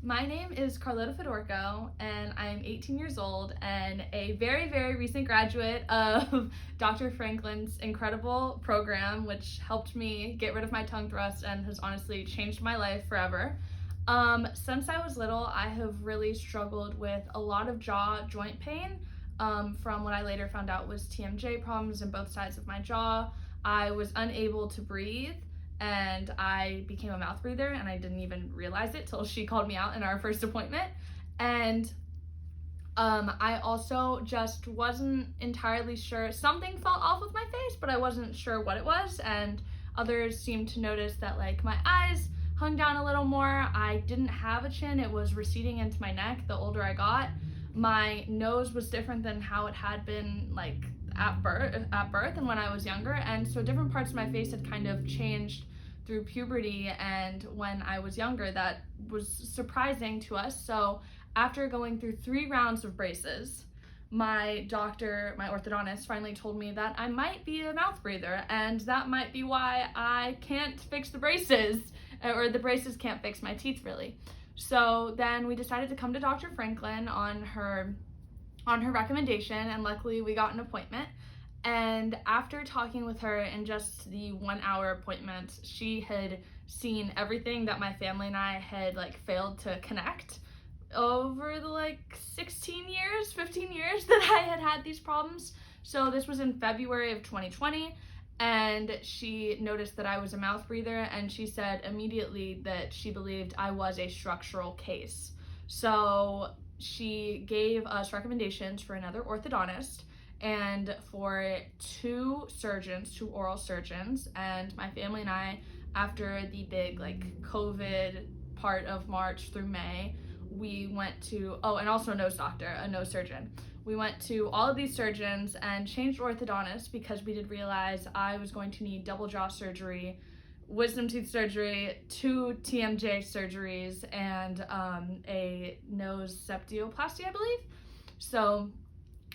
My name is Carlota Fedorko, and I'm 18 years old and a very, very recent graduate of Dr. Franklin's incredible program, which helped me get rid of my tongue thrust and has honestly changed my life forever. Since I was little, I have really struggled with a lot of jaw joint pain from what I later found out was TMJ problems in both sides of my jaw. I was unable to breathe and I became a mouth breather and I didn't even realize it till she called me out in our first appointment. And I also just wasn't entirely sure. Something felt off with my face, but I wasn't sure what it was. And others seemed to notice that like my eyes hung down a little more. I didn't have a chin, it was receding into my neck the older I got. My nose was different than how it had been like at birth and when I was younger, and so different parts of my face had kind of changed through puberty and when I was younger. That was surprising to us. So after going through 3 rounds of braces, my orthodontist finally told me that I might be a mouth breather and that might be why I can't fix the braces, or the braces can't fix my teeth really. So then we decided to come to Dr. Franklin on her recommendation, and luckily we got an appointment. And after talking with her in just the 1-hour appointment, she had seen everything that my family and I had like failed to connect over the like 15 years that I had these problems. So this was in February of 2020, and she noticed that I was a mouth breather, and she said immediately that she believed I was a structural case. So she gave us recommendations for another orthodontist and for 2 oral surgeons, and my family and I, after the big like COVID part of March through May, we went to, and also a nose surgeon. We went to all of these surgeons and changed orthodontists because we did realize I was going to need double jaw surgery, wisdom tooth surgery, 2 TMJ surgeries, and a nose septioplasty, I believe. So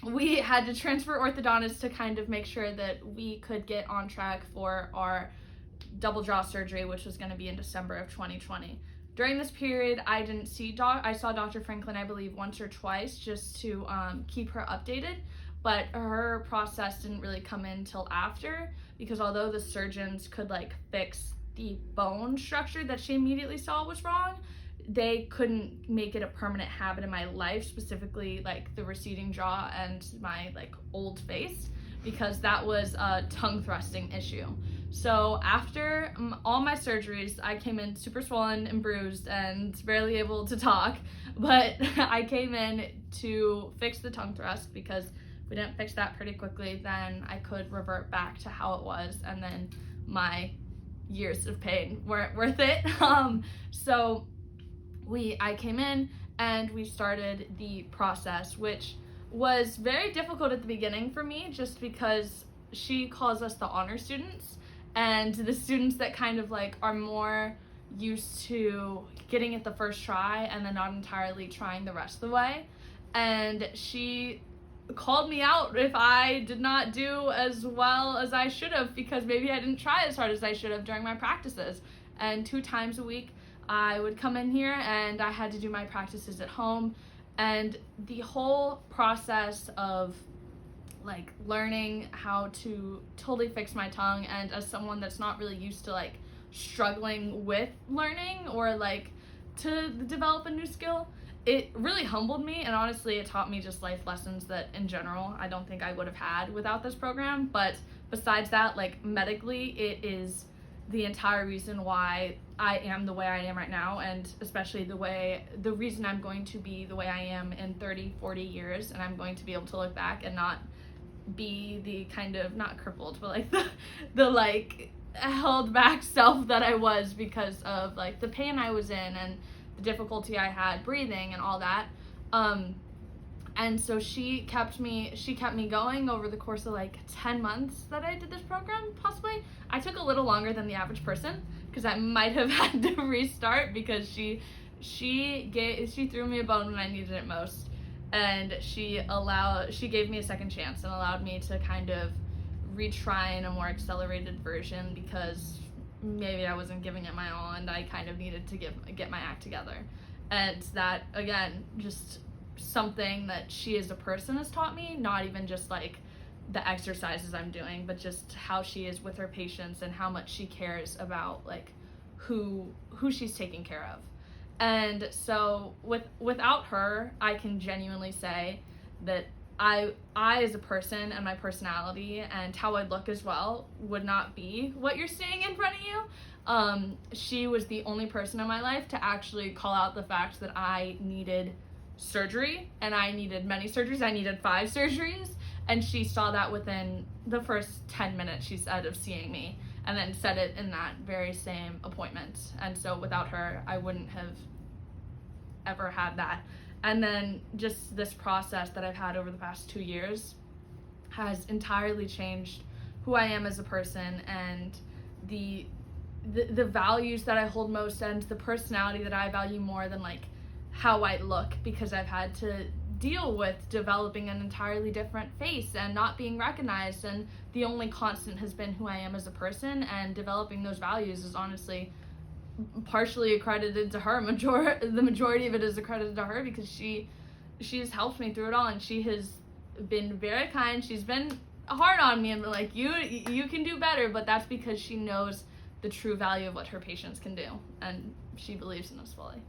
we had to transfer orthodontists to kind of make sure that we could get on track for our double jaw surgery, which was going to be in December of 2020. During this period, I saw Dr. Franklin, I believe, once or twice just to keep her updated, but her process didn't really come in till after, because although the surgeons could like fix the bone structure that she immediately saw was wrong, they couldn't make it a permanent habit in my life, specifically like the receding jaw and my like old face, because that was a tongue thrusting issue. So after all my surgeries, I came in super swollen and bruised and barely able to talk, but I came in to fix the tongue thrust, because if we didn't fix that pretty quickly, then I could revert back to how it was, and then my years of pain weren't worth it. So I came in and we started the process, which was very difficult at the beginning for me, just because she calls us the honor students, and the students that kind of like are more used to getting it the first try and then not entirely trying the rest of the way. And she called me out if I did not do as well as I should have, because maybe I didn't try as hard as I should have during my practices. And 2 times a week I would come in here and I had to do my practices at home. And the whole process of like learning how to totally fix my tongue, and as someone that's not really used to like struggling with learning or like to develop a new skill, it really humbled me, and honestly it taught me just life lessons that in general I don't think I would have had without this program. But besides that, like medically, it is the entire reason why I am the way I am right now, and especially the reason I'm going to be the way I am in 30-40 years, and I'm going to be able to look back and not be the kind of, not crippled, but like the like held back self that I was because of like the pain I was in and the difficulty I had breathing and all that. And so she kept me going over the course of like 10 months that I did this program, possibly. I took a little longer than the average person, because I might have had to restart, because she threw me a bone when I needed it most. And she gave me a second chance and allowed me to kind of retry in a more accelerated version, because maybe I wasn't giving it my all and I kind of needed to get my act together. And that, again, just something that she as a person has taught me, not even just like the exercises I'm doing, but just how she is with her patients and how much she cares about like who she's taking care of. And so without her, I can genuinely say that I as a person and my personality and how I look as well would not be what you're seeing in front of you. She was the only person in my life to actually call out the fact that I needed surgery, and I needed many surgeries. I needed 5 surgeries, and she saw that within the first 10 minutes, she said, of seeing me, and then said it in that very same appointment. And so without her, I wouldn't have ever had that. And then just this process that I've had over the past 2 years has entirely changed who I am as a person, and the values that I hold most, and the personality that I value more than like how I look, because I've had to deal with developing an entirely different face and not being recognized, and the only constant has been who I am as a person, and developing those values is honestly partially accredited to her. The majority of it is accredited to her, because she has helped me through it all, and she has been very kind. She's been hard on me and been like, you can do better, but that's because she knows the true value of what her patients can do, and she believes in us fully.